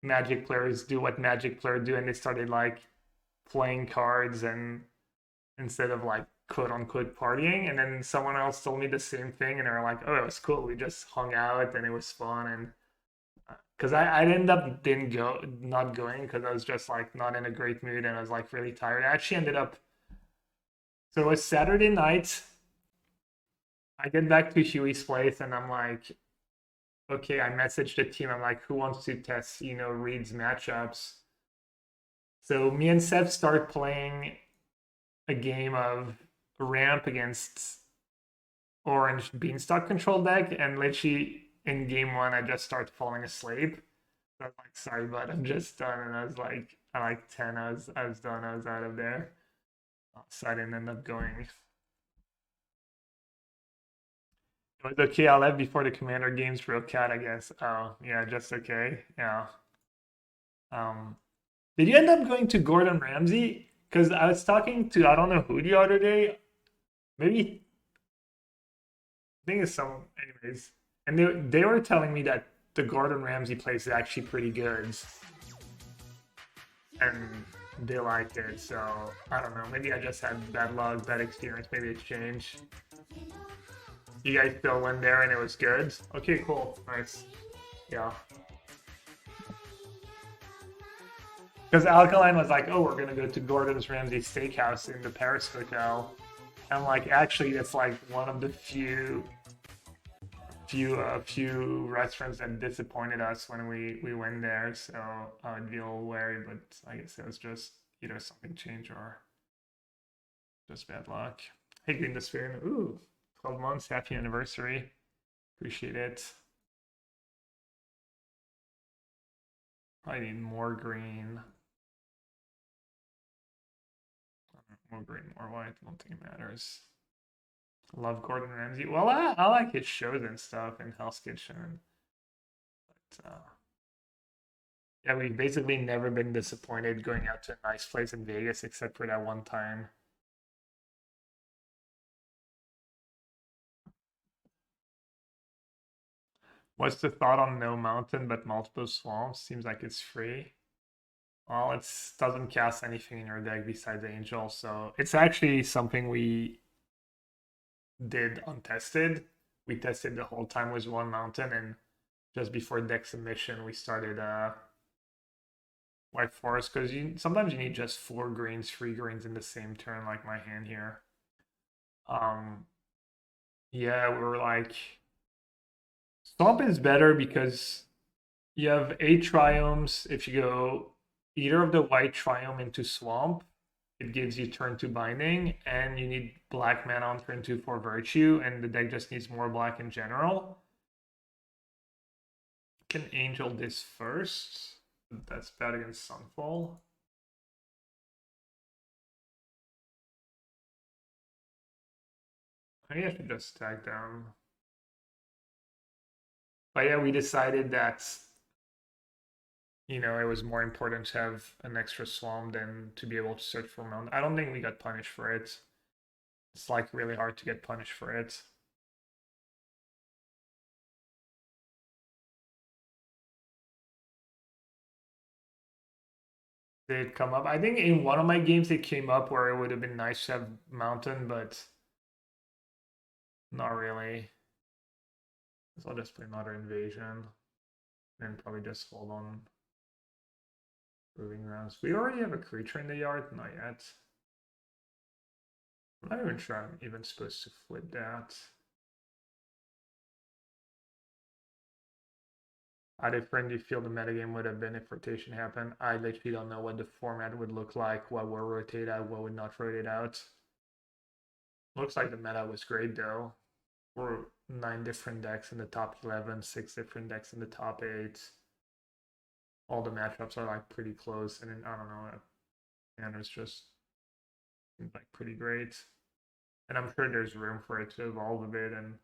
Magic players do what Magic players do, and they started like playing cards and instead of like quote unquote partying. And then someone else told me the same thing, and they were like, "Oh, it was cool. We just hung out and it was fun." And because I ended up didn't go not going because I was just like not in a great mood and I was like really tired. I actually ended up. So it was Saturday night. I get back to Huey's place and I'm like, okay, I messaged the team. I'm like, who wants to test, Reed's matchups? So me and Seth start playing a game of ramp against orange beanstalk control deck, and literally in game one, I just start falling asleep. So I was like, sorry, but I'm just done. And I was like, at like 10, I was done. I was out of there. So I didn't end up going. It was okay. I left before the commander games real cat, I guess. Oh, yeah, just okay. Yeah. Um, did you end up going to Gordon Ramsay? Because I was talking to I don't know who the other day. Maybe I think it's some. Anyways, and they were telling me that the Gordon Ramsay place is actually pretty good, and they liked it. So I don't know. Maybe I just had bad luck, bad experience. Maybe it's changed. You guys still went there and it was good. Okay, cool, nice. Yeah. Because Alkaline was like, "Oh, we're gonna go to Gordon's Ramsay Steakhouse in the Paris Hotel." I'm like, actually, it's like one of the few restaurants that disappointed us when we went there. So I would be a little wary, but I guess it was just either something changed or just bad luck. Hey, Green the Sphere. Ooh, 12 months, happy anniversary. Appreciate it. Probably need more green. More green, more white. I don't think it matters. Love Gordon Ramsay. Well, I like his shows and stuff in Hell's Kitchen. But yeah, we've basically never been disappointed going out to a nice place in Vegas except for that one time. What's the thought on no mountain but multiple swamps? Seems like it's free. Well, it doesn't cast anything in your deck besides Angel, so it's actually something we did untested. We tested the whole time was one mountain, and just before deck submission, we started white forest because you sometimes you need just 4 greens, 3 greens in the same turn, like my hand here. Um, yeah, we were like, swamp is better because you have 8 triomes. If you go either of the white triome into swamp, it gives you turn 2 binding, and you need black mana on turn 2 for virtue, and the deck just needs more black in general. Can angel this first. That's bad against Sunfall. I think I should just tag down. But yeah, we decided that it was more important to have an extra swamp than to be able to search for mount. I don't think we got punished for it. It's like really hard to get punished for it. Did it come up? I think in one of my games it came up where it would have been nice to have mountain, but not really. So I'll just play another invasion and probably just hold on moving rounds. We already have a creature in the yard? Not yet. I'm not even sure I'm even supposed to flip that. How different do you feel the metagame would have been if rotation happened? I literally don't know what the format would look like, what would rotate out, what would not rotate out. Looks like the meta was great though. We're 9 different decks in the top 11, 6 different decks in the top 8. All the matchups are like pretty close, and then, I don't know, and it's just like pretty great. And I'm sure there's room for it to evolve a bit and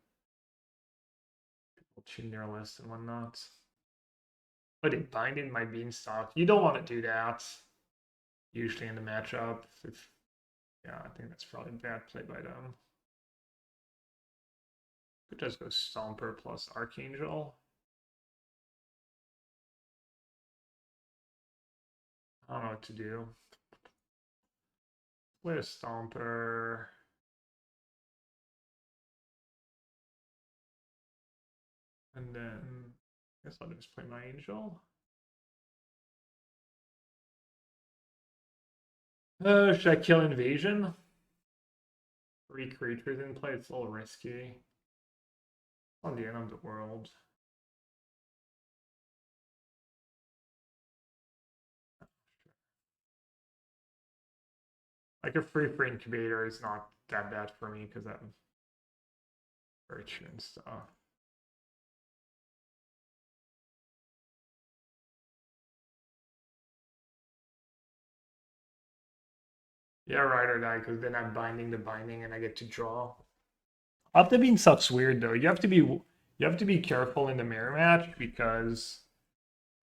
people tune their list and whatnot. But it binding my beanstalk. You don't want to do that usually in the matchup. If Yeah, I think that's probably a bad play by them. Could just go Stomper plus Archangel. I don't know what to do. Play a Stomper. And then I guess I'll just play my Angel. Should I kill Invasion? 3 creatures in play, it's a little risky. On the end of the world. Like a free for incubator is not that bad for me because I have virtue and stuff. Yeah, ride or die, because then I'm binding the binding and I get to draw. Up the bean stuff's weird though. You have to be careful in the mirror match because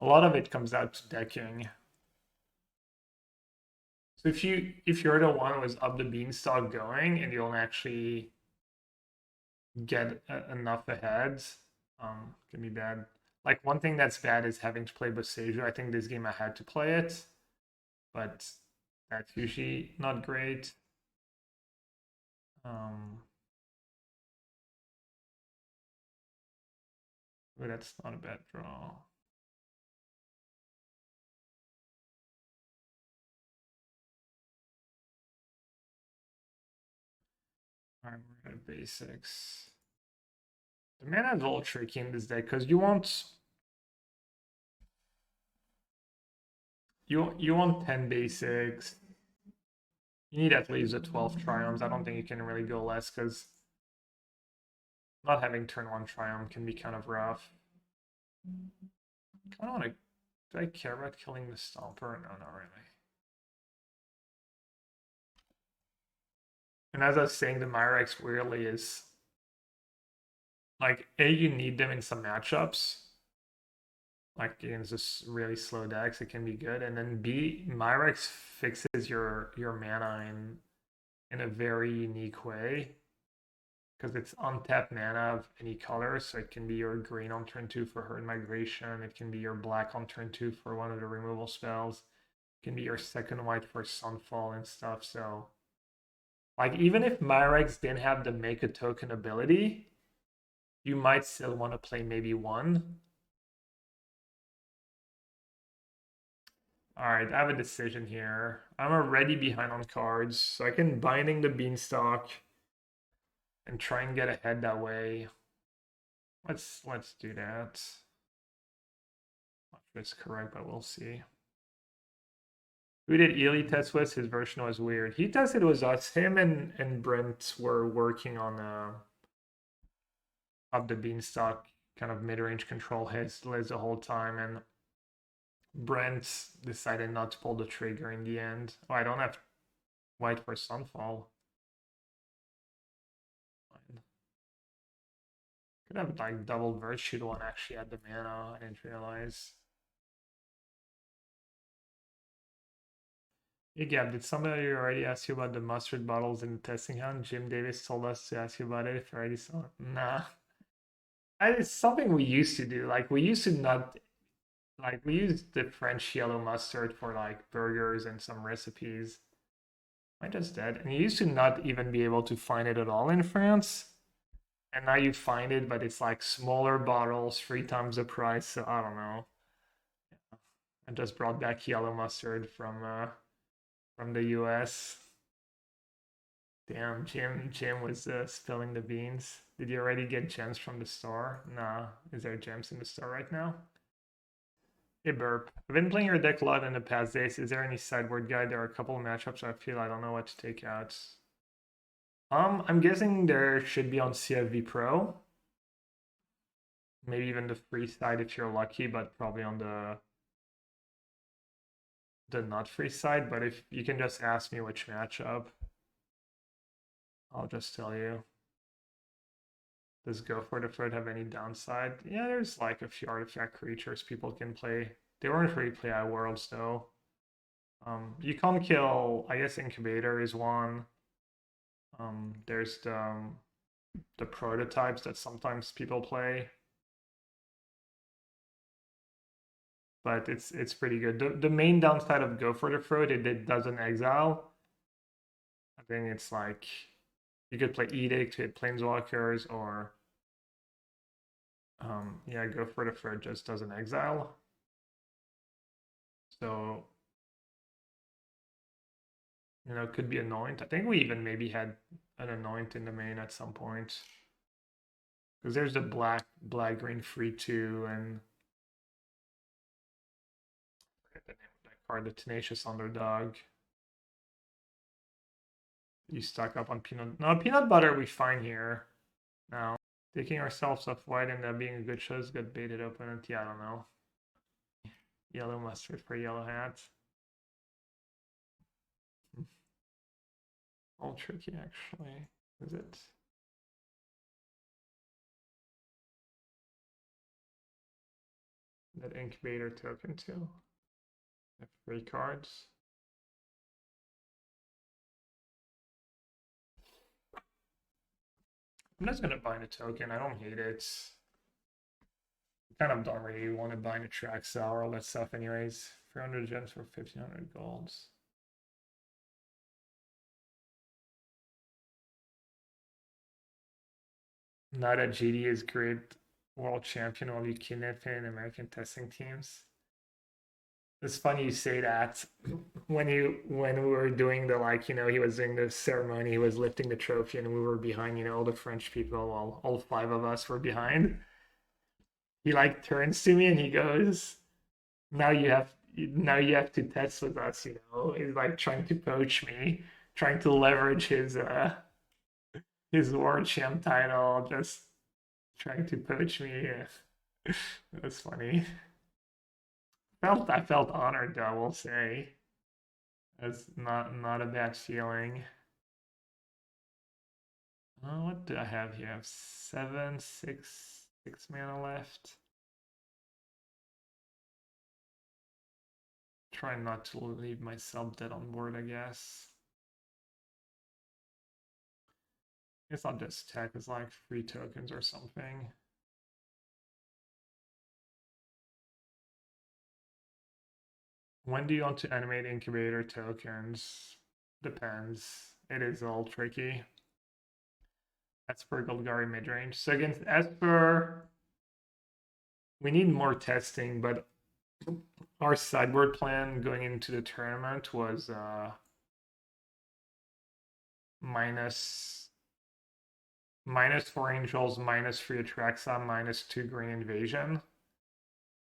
a lot of it comes out to decking. So if you're the one who was up the beanstalk going and you don't actually get enough ahead, can be bad. Like one thing that's bad is having to play Boseiju. I think this game I had to play it, but that's usually not great. But that's not a bad draw. Alright, we're at basics. The mana is a little tricky in this deck because you want 10 basics. You need at least a 12 triumphs. I don't think you can really go less because not having turn 1 triumph can be kind of rough. I don't want to. Do I care about killing the Stomper? No, not really. And as I was saying, the Myrex weirdly is like A, you need them in some matchups. Like against just really slow decks, it can be good. And then B, Myrex fixes your mana in a very unique way. Because it's untapped mana of any color, so it can be your green on turn 2 for Herd Migration, it can be your black on turn 2 for one of the removal spells, it can be your second white for Sunfall and stuff, so like even if Myrex didn't have the make a token ability, you might still want to play maybe one. Alright, I have a decision here. I'm already behind on cards, so I can Binding the Beanstalk and try and get ahead that way. Let's do that. Not sure it's correct, but we'll see. Who did Ely test with? His version was weird. He tested with us. Him and Brent were working on up the beanstalk kind of mid-range control his list the whole time, and Brent decided not to pull the trigger in the end. Oh, I don't have white for Sunfall. Could have like double Virtue one actually had the mana. I didn't realize. Hey Gab, did somebody already ask you about the mustard bottles in the testing hunt? Jim Davis told us to ask you about it if you already saw it. Nah. It's something we used to do. Like we used to not like we used the French yellow mustard for like burgers and some recipes. I just did. And you used to not even be able to find it at all in France. And now you find it, but it's like smaller bottles, 3 times the price. So I don't know. I just brought back yellow mustard from the US. Damn, Jim was spilling the beans. Did you already get gems from the store? Nah. Is there gems in the store right now? Hey Burp. I've been playing your deck a lot in the past days. Is there any sideboard guide? There are a couple of matchups I feel I don't know what to take out. I'm guessing there should be on CFV Pro. Maybe even the free side if you're lucky, but probably on the not free side. But if you can just ask me which matchup, I'll just tell you. Does Go for the Threat have any downside? Yeah, there's like a few artifact creatures people can play. They weren't free play at Worlds though. You can't kill, I guess Incubator is one. There's the prototypes that sometimes people play. but it's pretty good. The main downside of Go for the Throat, it doesn't exile. I think it's like you could play Edict to hit Planeswalkers, or yeah, Go for the Throat just doesn't exile. So it could be Anoint. I think we even maybe had an Anoint in the main at some point. Because there's the black green free too, and I forget the name of that card, the Tenacious Underdog. You stock up on peanut. No, peanut butter we find here. Now, taking ourselves off white and that being a good show is good baited opponent. Yeah, I don't know. Yellow mustard for yellowhat. All tricky actually. Is it? That incubator token too. Have 3 cards. I'm just gonna bind a token. I don't hate it. I kind of don't really want to bind a track or all that stuff anyways. 300 gems for 1500 golds. Not that GD is great world champion while you kidnap in American testing teams. It's funny you say that. When we were doing the he was doing the ceremony, he was lifting the trophy, and we were behind, all the French people, while all 5 of us were behind. He turns to me and he goes, now you have to test with us, He's trying to poach me, trying to leverage his world champ title, just trying to poach me. That's funny. I felt honored though, I will say. That's not a bad feeling. What do I have here? I have 7, 6 mana left. Try not to leave myself dead on board, I guess. I guess I'll just attack as 3 tokens or something. When do you want to animate incubator tokens? Depends. It is all tricky. Esper Golgari midrange. So against Esper, we need more testing, but our sideboard plan going into the tournament was minus 4 angels, -3 Atraxa, -2 green invasion,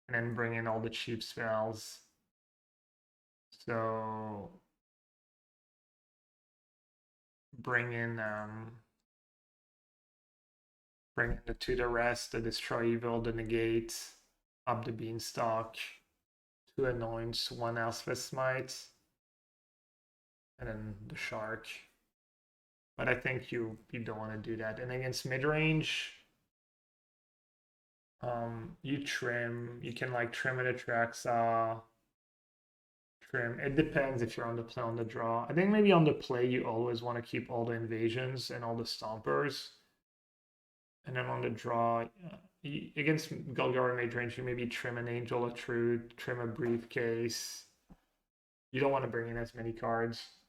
and then bring in all the cheap spells. So bring in the To the Rest, the Destroy Evil, the Negate, up the Beanstalk, 2 Anoints, 1 Elspeth Smite, and then the Shark. But I think you don't want to do that. And against midrange, you trim. You can trim at Atraxa. Trim. It depends if you're on the play on the draw. I think maybe on the play you always want to keep all the invasions and all the stompers. And then on the draw, against Golgari midrange, you maybe trim an Angel of Truth, trim a Briefcase. You don't want to bring in as many cards.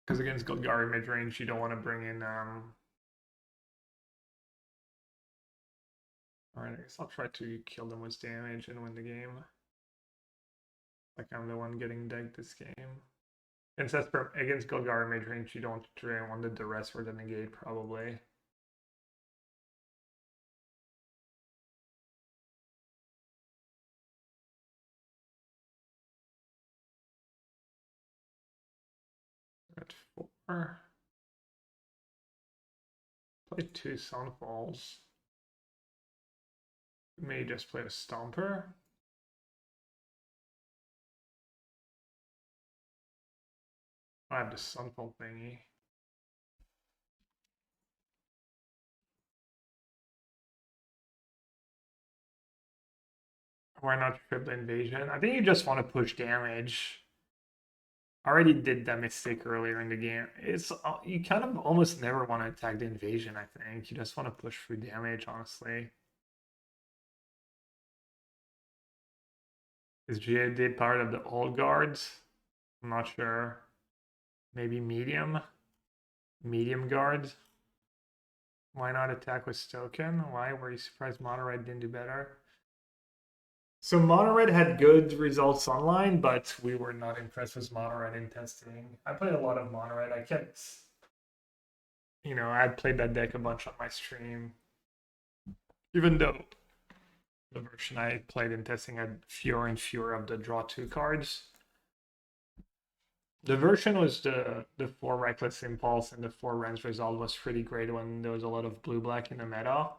Because against Golgari midrange, you don't want to bring in... Alright, I guess I'll try to kill them with damage and win the game. I'm the one getting decked this game. Against Golgari midrange, you don't want the Duress for the Negate, probably. At 4. Play 2 Sunfalls. May just play a Stomper. I have the Sunfall thingy. Why not trip the invasion? I think you just want to push damage. I already did that mistake earlier in the game. It's you kind of almost never want to attack the invasion, I think. You just want to push through damage, honestly. Is GAD part of the old guards? I'm not sure. Maybe medium? Medium guard? Why not attack with token? Why were you surprised Mono Red didn't do better? So Mono Red had good results online, but we were not impressed with Mono Red in testing. I played a lot of Mono Red. I kept, I had played that deck a bunch on my stream. Even though the version I played in testing had fewer and fewer of the draw 2 cards. The version was the 4 Reckless Impulse and the 4 Rens result was pretty great when there was a lot of blue-black in the meta.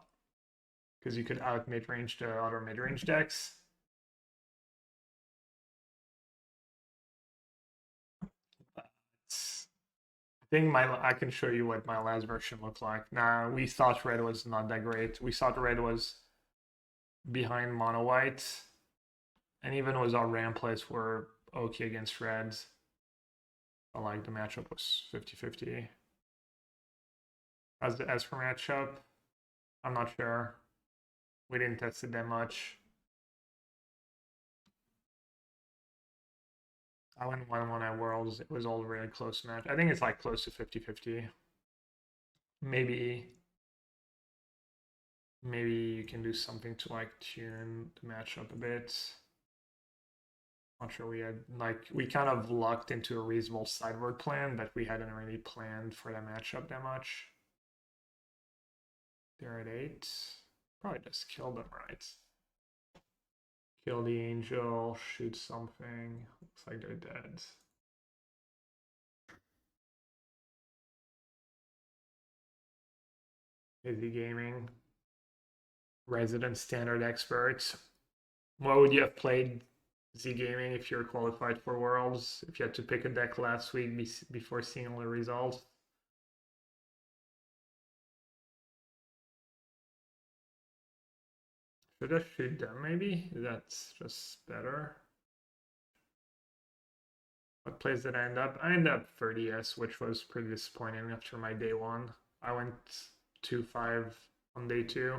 Because you could out mid-range the other mid-range decks. I think I can show you what my last version looked like. Nah, we thought red was not that great. We thought red was behind mono white. And even was our ramp plays were okay against reds. But like the matchup was 50-50. As for matchup, I'm not sure. We didn't test it that much. I went 1-1 at Worlds. It was all really close match. I think it's like close to 50-50. Maybe you can do something to like tune the matchup a bit. Not sure we had we kind of lucked into a reasonable sideboard plan, but we hadn't really planned for the matchup that much. They're at 8. Probably just kill them, right? Kill the angel, shoot something. Looks like they're dead. Easy gaming. Resident standard experts. What would you have played Z Gaming if you're qualified for Worlds? If you had to pick a deck last week before seeing all the results? Should I shoot them maybe? That's just better. What plays did I end up? I ended up 30s, which was pretty disappointing after my day 1. I went 2-5 on day 2.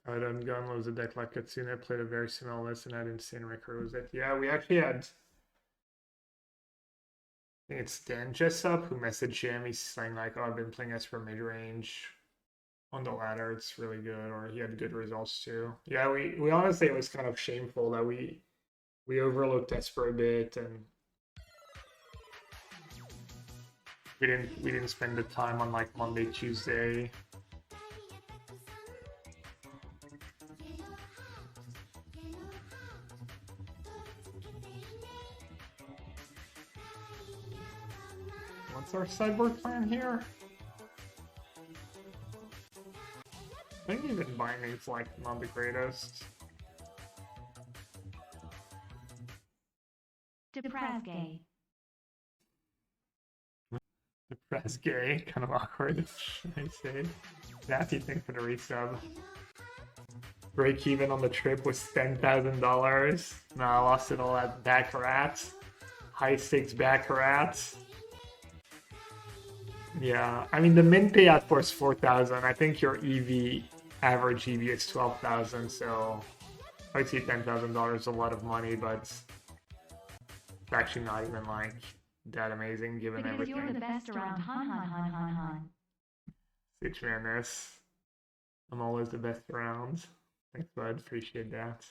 I done gun was a deck like Katsune, played a very similar list and had insane record. Was it? Yeah, we actually had. I think it's Dan Jessup who messaged him. He's saying like, "Oh, I've been playing Esper mid range on the ladder. It's really good," or he had good results too. Yeah, we honestly it was kind of shameful that we overlooked Esper a bit and we didn't spend the time on like Monday, Tuesday. What's our sideboard plan here? I think even binding's like not the greatest. Depressed gay. Depressed gay, kind of awkward, I say. Nasty thing for the resub. Break even on the trip was $10,000. Now I lost it all at Baccarat. High stakes Baccarat. Yeah, I mean the min payout for is 4,000. I think your EV average EV is 12,000. So I'd say $10,000 is a lot of money, but it's actually not even like that amazing given because everything. You're the best around. Han. Stitch Madness. I'm always the best around. Thanks, bud. Appreciate that.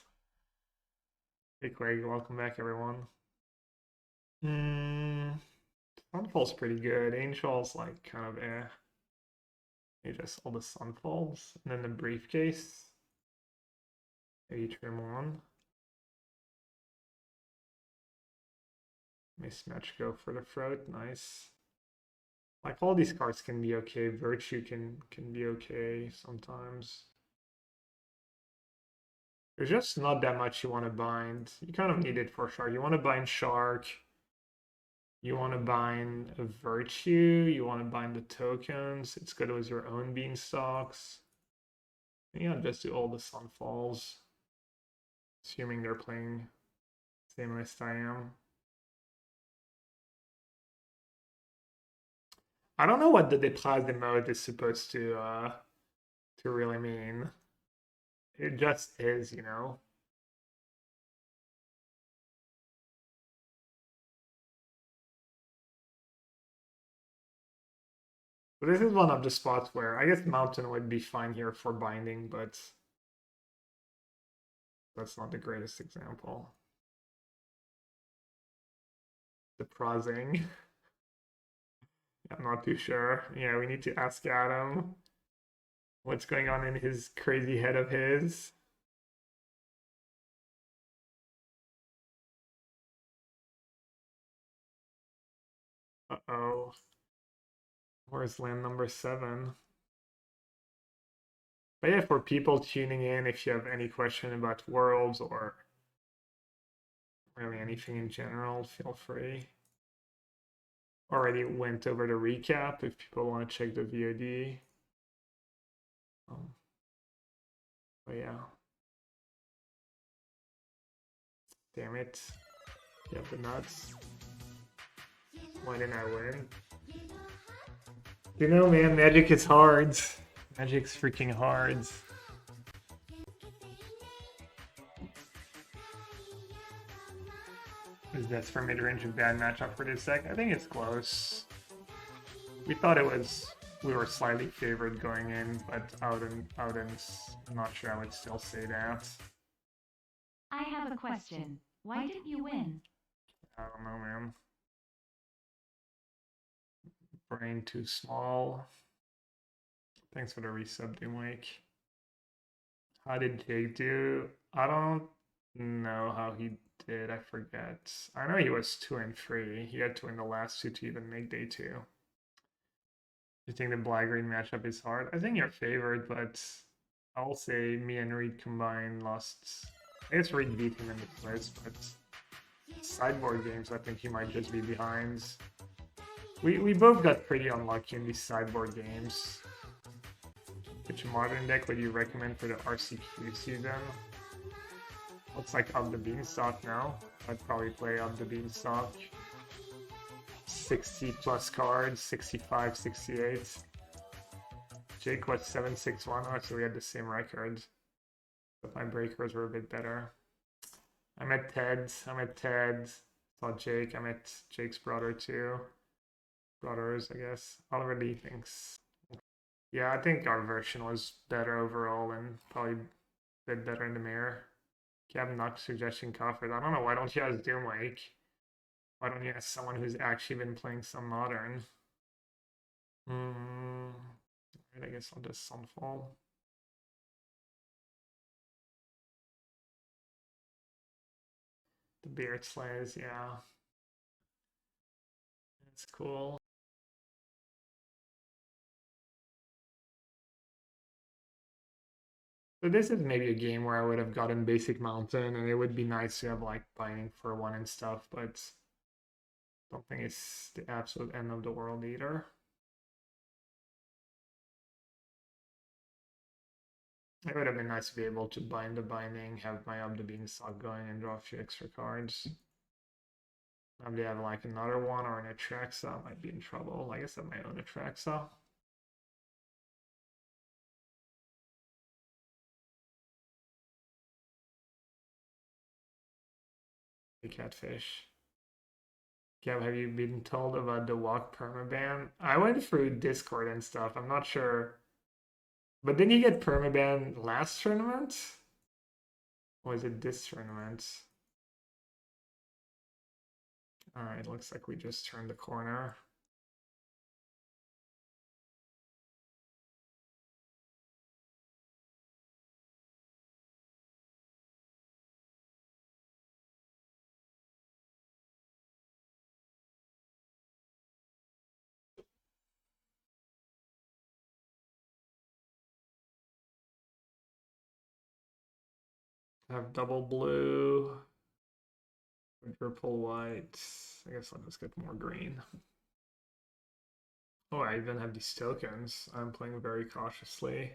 Hey, Craig. Welcome back, everyone. Sunfall's pretty good. Angel's like kind of eh. Maybe just all the Sunfalls. And then the briefcase. Maybe trim on. Mismatch go for the throat. Nice. Like all these cards can be okay. Virtue can be okay sometimes. There's just not that much you want to bind. You kind of need it for Shark. You want to bind Shark. You want to bind a Virtue. You want to bind the tokens. It's good with your own Beanstalks. Yeah, just do all the Sunfalls. Assuming they're playing Same list I am. I don't know what the déplace mode is supposed to really mean. It just is, you know. But this is one of the spots where I guess Mountain would be fine here for binding, but that's not the greatest example. The prosing. I'm not too sure. Yeah, we need to ask Adam what's going on in his crazy head of his. Uh-oh. Where's land number 7? But yeah, for people tuning in, if you have any question about worlds or really anything in general, feel free. Already went over the recap if people want to check the VOD. But yeah. Damn it. You have the nuts. Why didn't I win? You know, man, Magic is hard. Magic's freaking hard. Is this for mid-range a bad matchup for this deck? I think it's close. We thought it was, we were slightly favored going in, but Outens, I'm not sure I would still say that. I have a question. Why didn't you win? I don't know, man. Brain too small. Thanks for the resub, Doomwake. How did Jake do? I don't know how he did. I forget. I know he was 2-3. He had to win the last 2 to even make day 2. You think the black-green matchup is hard? I think you're favored, but I'll say me and Reed combined lost. I guess Reed beat him in the quiz, but sideboard games, I think he might just be behind. We both got pretty unlucky in these sideboard games. Which modern deck would you recommend for the RCQ season? Looks like Up the Beanstalk now. I'd probably play Up the Beanstalk. 60 plus cards, 65, 68. Jake was 761. Oh, so we had the same record. But my breakers were a bit better. I met Ted. Saw Jake. I met Jake's brother too. Brothers, I guess. Oliver Lee thinks. Yeah, I think our version was better overall and probably a bit better in the mirror. Gavin not suggesting Cofford. I don't know, why don't you ask Doomwake? Why don't you ask someone who's actually been playing some modern? I guess I'll just Sunfall. The Beard Slays, yeah. That's cool. So this is maybe a game where I would have gotten Basic Mountain, and it would be nice to have like binding for 1 and stuff, but don't think it's the absolute end of the world either. It would have been nice to be able to bind the binding, have my Up the Beanstalk going, and draw a few extra cards. Maybe have like another one or an Atraxa, might be in trouble. I guess I have my own Atraxa. The Catfish. Gav, have you been told about the walk permaban? I went through Discord and stuff. I'm not sure. But didn't you get permaban last tournament? Or was it this tournament? Alright, looks like we just turned the corner. Have double blue, purple, white. I guess I'll just get more green. Oh, I even have these tokens. I'm playing very cautiously.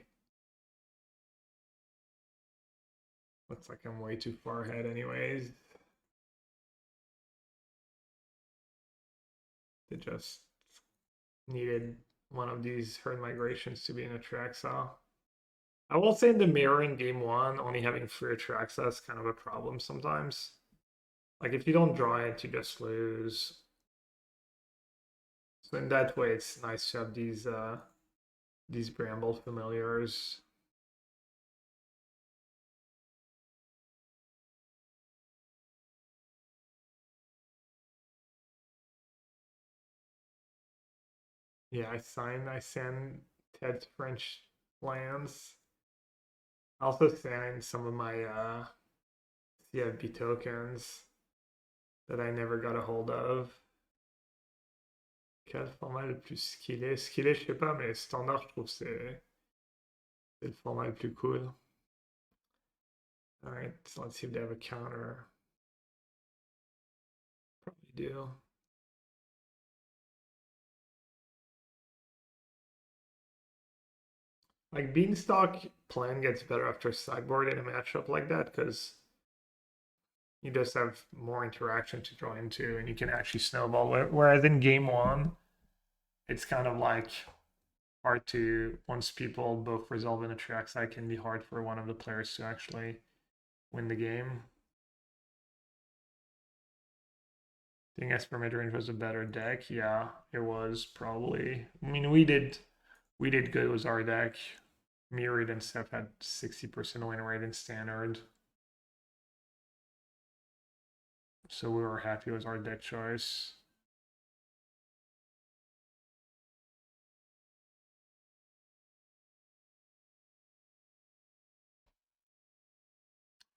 Looks like I'm way too far ahead anyways. They just needed one of these herd migrations to be in a Traxa. I will say in the mirror in game one, only having 3 Traxa is kind of a problem sometimes. Like if you don't draw it, you just lose. So in that way, it's nice to have these Bramble familiars. Yeah, I send Ted's French lands. I also send some of my CFB tokens that I never got a hold of. Quel format le plus skillé? Skillé, je sais pas, mais standard, je trouve c'est le format le plus cool. Alright, so let's see if they have a counter. Probably do. Like Beanstalk plan gets better after sideboard in a matchup like that because you just have more interaction to draw into and you can actually snowball. Whereas in game one, it's kind of like hard to, once people both resolve in a trackside, it can be hard for one of the players to actually win the game. I think Esper Midrange was a better deck. Yeah, it was probably. I mean, we did good with our deck. Myriad and Seth had 60% win rate in standard. So we were happy with our deck choice.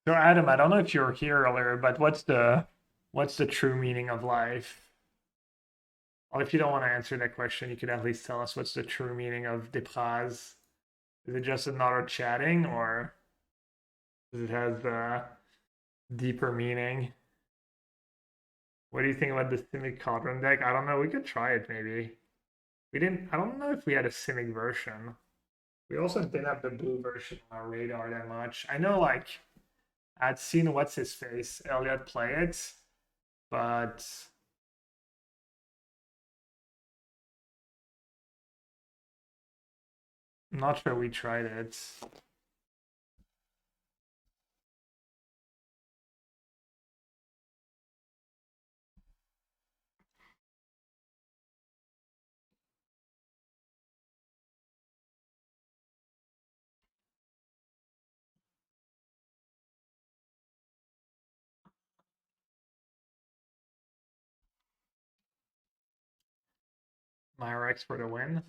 So Adam, I don't know if you were here earlier, but what's the true meaning of life? Well, if you don't want to answer that question, you could at least tell us what's the true meaning of Depraz. Is it just another chatting, or does it have deeper meaning? What do you think about the Simic Cauldron deck? I don't know. We could try it maybe. We didn't. I don't know if we had a Simic version. We also didn't have the blue version on our radar that much. I know, like, I'd seen what's his face Elliot play it, but I'm not sure we tried it. Myrex for the win.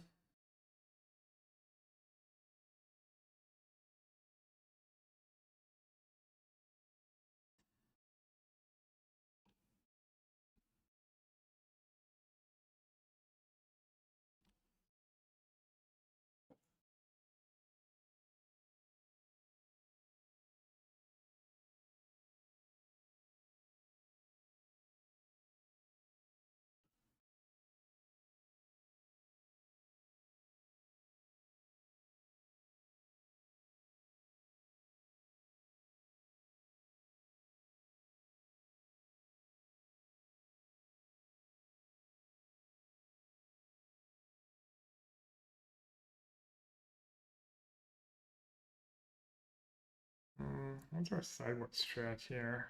What's our sideboard strat here?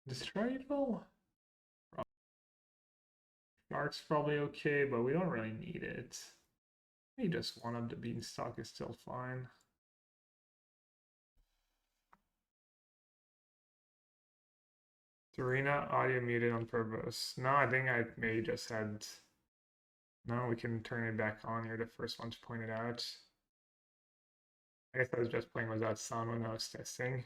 Destroy Evil? Shark's probably okay, but we don't really need it. Maybe just one of the Beanstalk is still fine. Serena audio muted on purpose. No, I think I may just had. No, we can turn it back on. You're the first one to point it out. I guess I was just playing without sound when I was testing.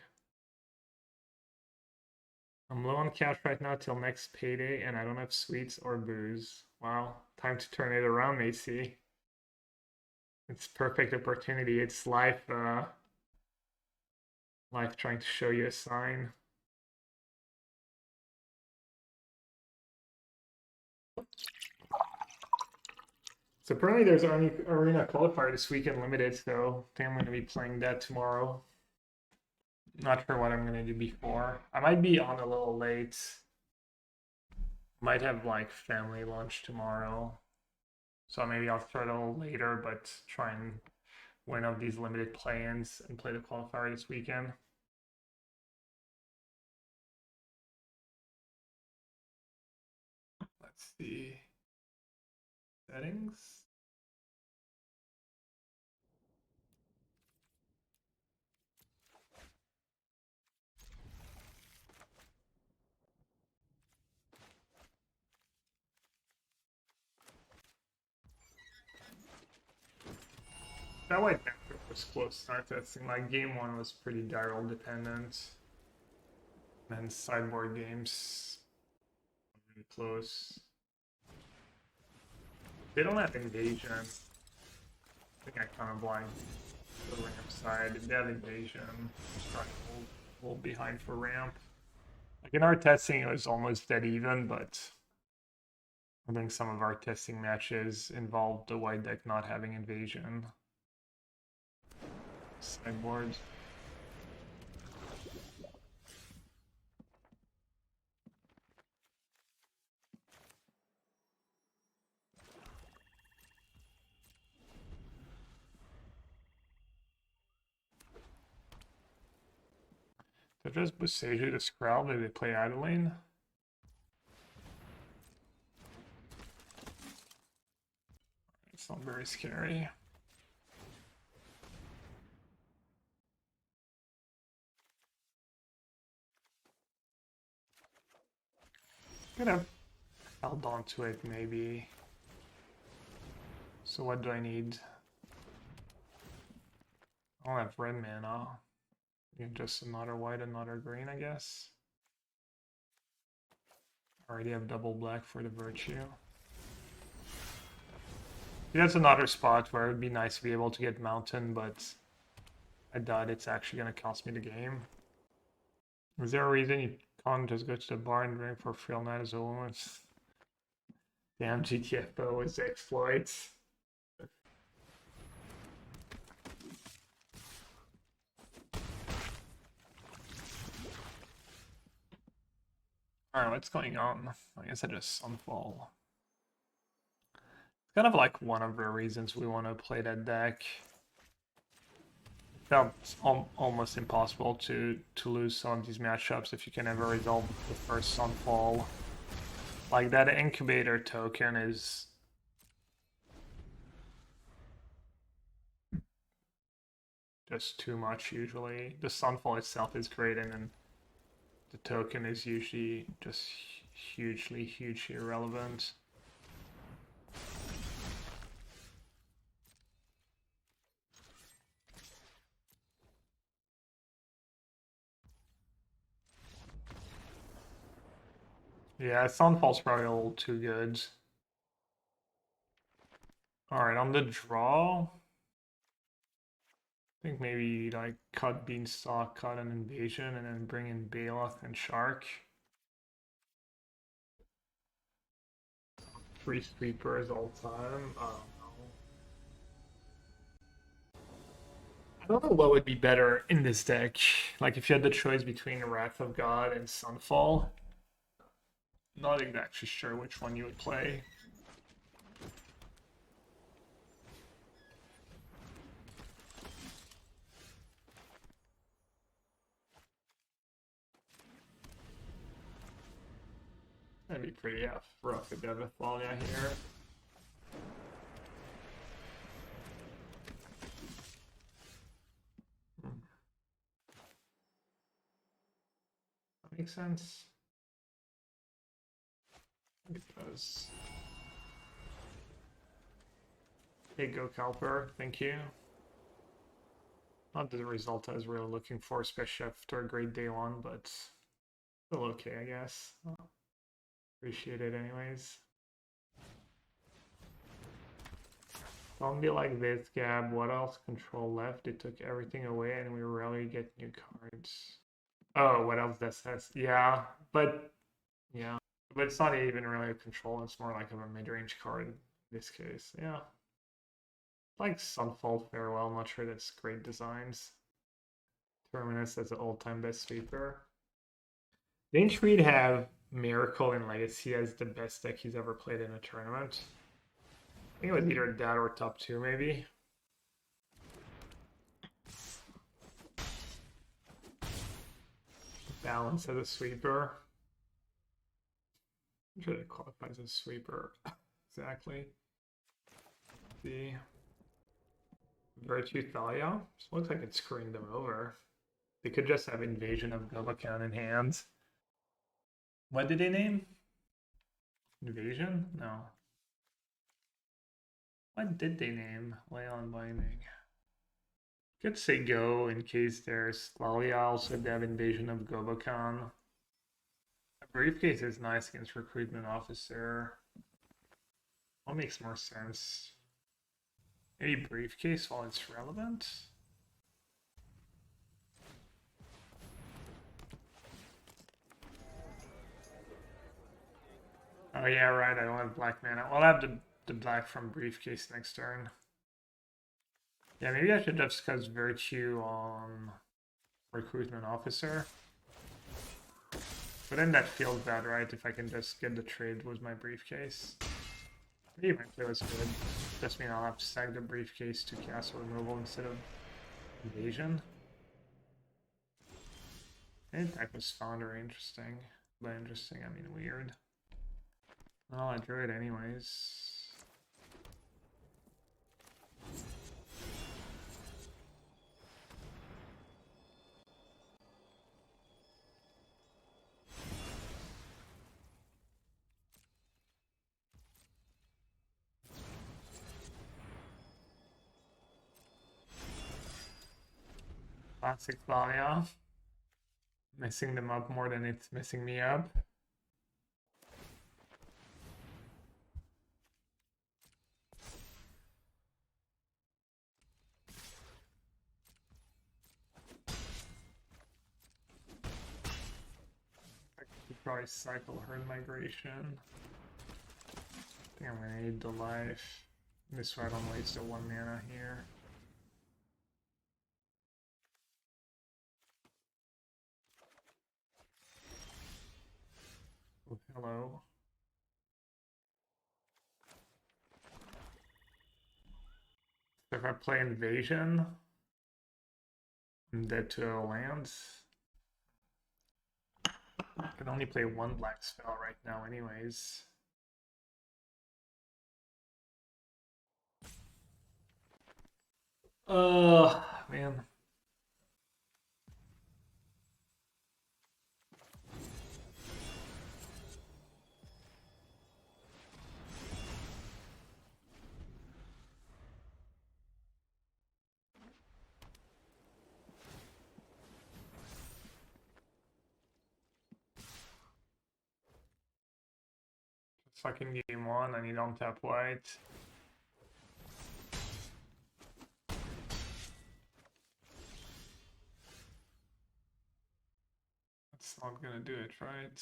I'm low on cash right now till next payday, and I don't have sweets or booze. Wow, time to turn it around, Macy. It's perfect opportunity. It's life, life trying to show you a sign. So apparently there's Arena Qualifier this weekend limited, so I think I'm going to be playing that tomorrow. Not sure what I'm gonna do before. I might be on a little late. Might have like family lunch tomorrow. So maybe I'll start a little later, but try and win of these limited play-ins and play the qualifier this weekend. Let's see. Settings. That white Panther was close start testing. Like game one was pretty Daryl dependent. And sideboard games really close. They don't have invasion. I think I kind of blind the ramp side. If they have invasion, just trying to hold behind for ramp. Like in our testing, it was almost dead even, but I think some of our testing matches involved the white deck not having invasion. Sideboard. So just Boseju to Skrull, maybe they play Adeline. It's not very scary. Could have held on to it maybe. So what do I need? I don't have red mana. Just another white, another green, I guess. Already have double black for the virtue. That's another spot where it would be nice to be able to get mountain, but I doubt it's actually going to cost me the game. Is there a reason you can't just go to the bar and drink for Frill Night as a woman? Damn, GTFO with exploits. Alright, what's going on? I guess I just Sunfall. It's kind of like one of the reasons we want to play that deck. It felt almost impossible to lose some of these matchups if you can ever resolve the first Sunfall. Like that incubator token is just too much usually. The Sunfall itself is great, and then the token is usually just hugely irrelevant. Yeah, Sunfall's probably a little too good. Alright, on the draw, I think maybe like cut Beanstalk, cut an invasion, and then bring in Baloth and Shark. 3 sweepers all time. I don't know. I don't know what would be better in this deck. Like if you had the choice between Wrath of God and Sunfall. Not exactly sure which one you would play. That'd be pretty rough with Devithalia here. That makes sense. Because hey, go Calper, thank you. Not the result I was really looking for, especially after a great day one, but still okay, I guess. Appreciate it anyways. Don't be like this, Gab. What else control left? It took everything away and we rarely get new cards. Oh, what else does this? Yeah, but yeah. But it's not even really a control, it's more like of a mid-range card in this case. Yeah. Like Sunfall Farewell, I'm not sure that's great designs. Terminus as the all-time best sweeper. Didn't Reed have Miracle and Legacy as the best deck he's ever played in a tournament? I think it was either that or top 2 maybe. Balance as a sweeper. I'm sure that qualifies as sweeper. Exactly. The Virtue Thalia. So looks like it's screwing them over. They could just have Invasion of Gobakan in hand. What did they name? Invasion? No. What did they name? Lay on Binding. Could say Go in case there's Thalia. Also, they have Invasion of Gobakan. A briefcase is nice against Recruitment Officer. What makes more sense? Maybe briefcase while it's relevant? Oh yeah, right, I don't have black mana. I'll have the black from briefcase next turn. Yeah, maybe I should just cast Virtue on Recruitment Officer. But then that feels bad, right? If I can just get the trade with my briefcase. Maybe my play was good. Just mean I'll have to sack the briefcase to castle removal instead of invasion. And that was Founder interesting. By interesting, I mean weird. Well, I drew it anyways. Classic Thalia. Messing them up more than it's messing me up. I could probably cycle Herd Migration. I think I'm gonna need the life. This way I don't waste a 1 mana here. Oh, hello. So if I play Invasion, I'm dead to a land. I can only play 1 black spell right now anyways. Man. Fucking game 1, I need on tap white. That's not gonna do it, right?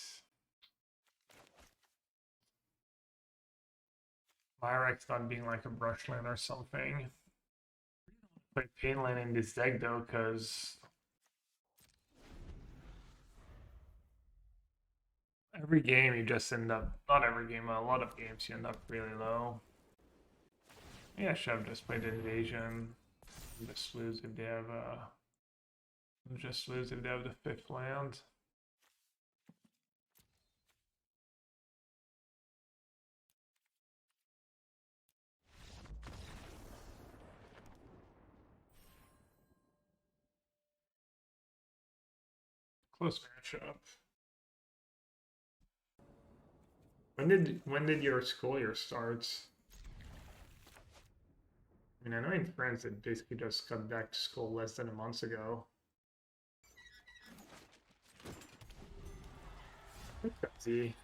Myrax not being like a brushland or something. Play Painland in this deck though, because every game you just end up, not every game, but a lot of games you end up really low. Yeah, I should have just played Invasion. Just lose if they have just lose if they have the 5th land. Close matchup. When did your school year start? I mean, I know in France it basically just got back to school less than a month ago. Crazy.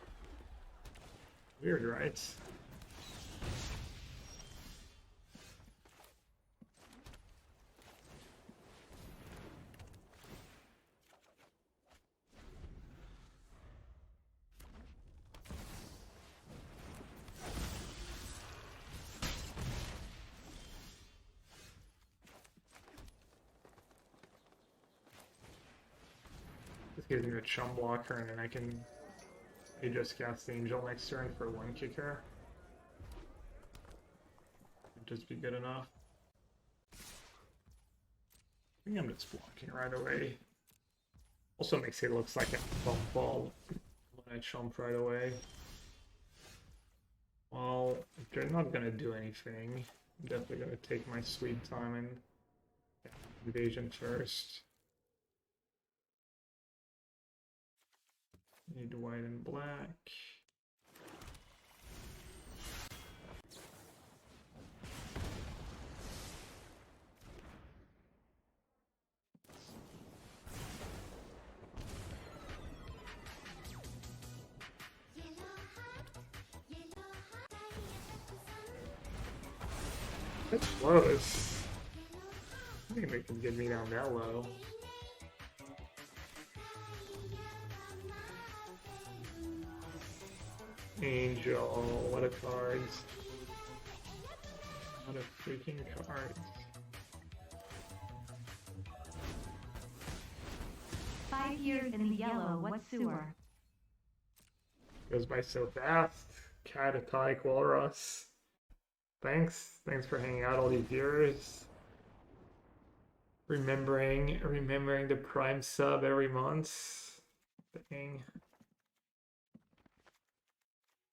Weird, right? gives me a chum blocker, and then I can just cast the Angel next turn for 1 kicker. Would just be good enough. I think I'm just blocking right away. Also makes it looks like a bump ball when I chump right away. Well, if they're not gonna do anything, I'm definitely gonna take my sweet time and invasion first. Need white and black. That's close. I think they can get me down that low. Angel, what a cards. What a freaking cards. 5 years in the yellow, what sewer? Goes by so fast. Catatonic Walrus. Thanks for hanging out all these years. Remembering the Prime sub every month. Dang.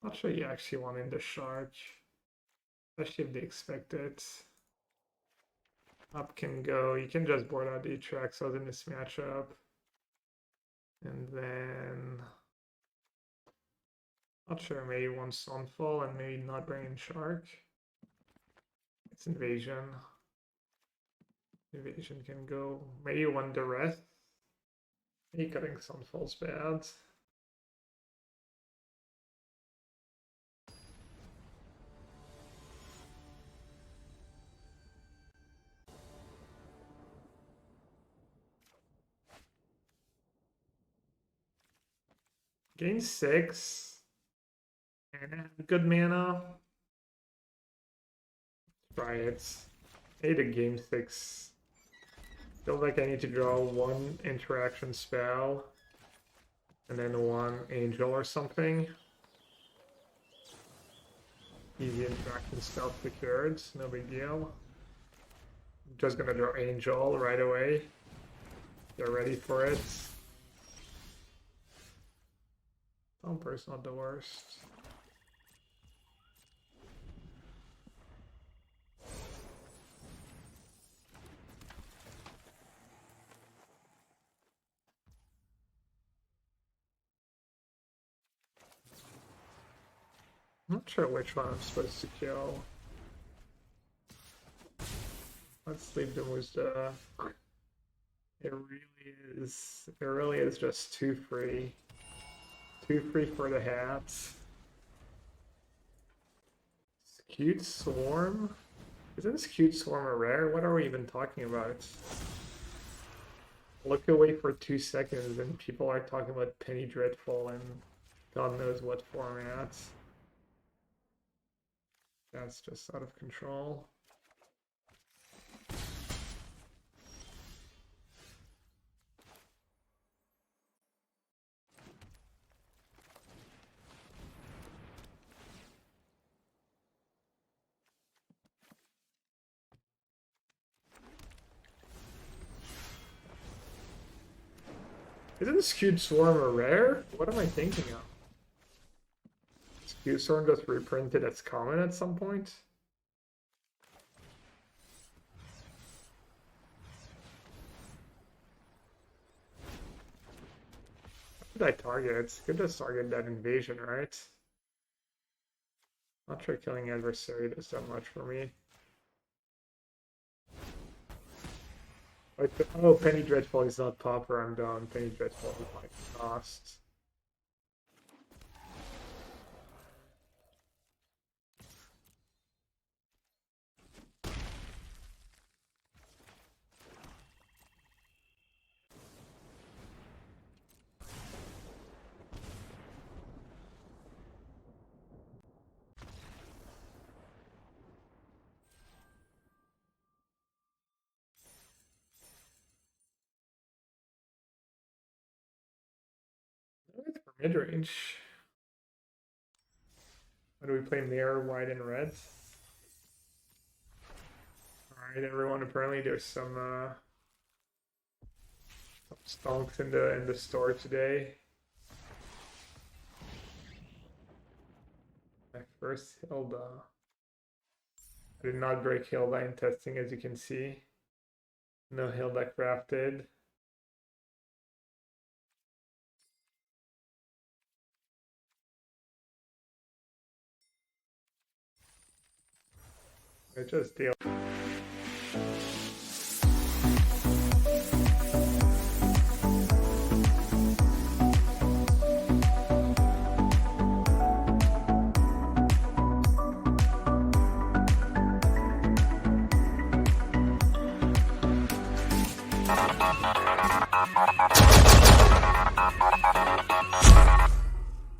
Not sure you actually want in the charge, especially if they expect it. Up can go. You can just board out the tracks in this matchup, and then not sure. Maybe one Sunfall and maybe not bring in Shark. It's invasion. Invasion can go. Maybe one Duress. Maybe cutting Sunfall's bad. Gain 6. And good mana. Try it. Maybe the game 6. Feels like I need to draw 1 interaction spell. And then 1 angel or something. Easy interaction spell secured. No big deal. I'm just gonna draw angel right away. Get ready for it. Thumper's not the worst. I'm not sure which one I'm supposed to kill. Let's leave the Muzda. It really is just too free. Too free for the hats. Skewed Swarm? Isn't Skewed Swarm a rare? What are we even talking about? Look away for 2 seconds and people are talking about Penny Dreadful and God knows what formats. That's just out of control. Isn't Skewed Swarm a rare? What am I thinking of? Skewed Swarm just reprinted as common at some point? What did I target? Could just target that invasion, right? Not sure killing adversary does that much for me. Oh, Penny Dreadful is not Pauper, I'm done. Penny Dreadful is my cost. Mid range. What do we play? Mirror, white, and red. Alright, everyone. Apparently, there's some stonks in the store today. My first Hilda. I did not break Hilda in testing, as you can see. No Hilda crafted. I just deal.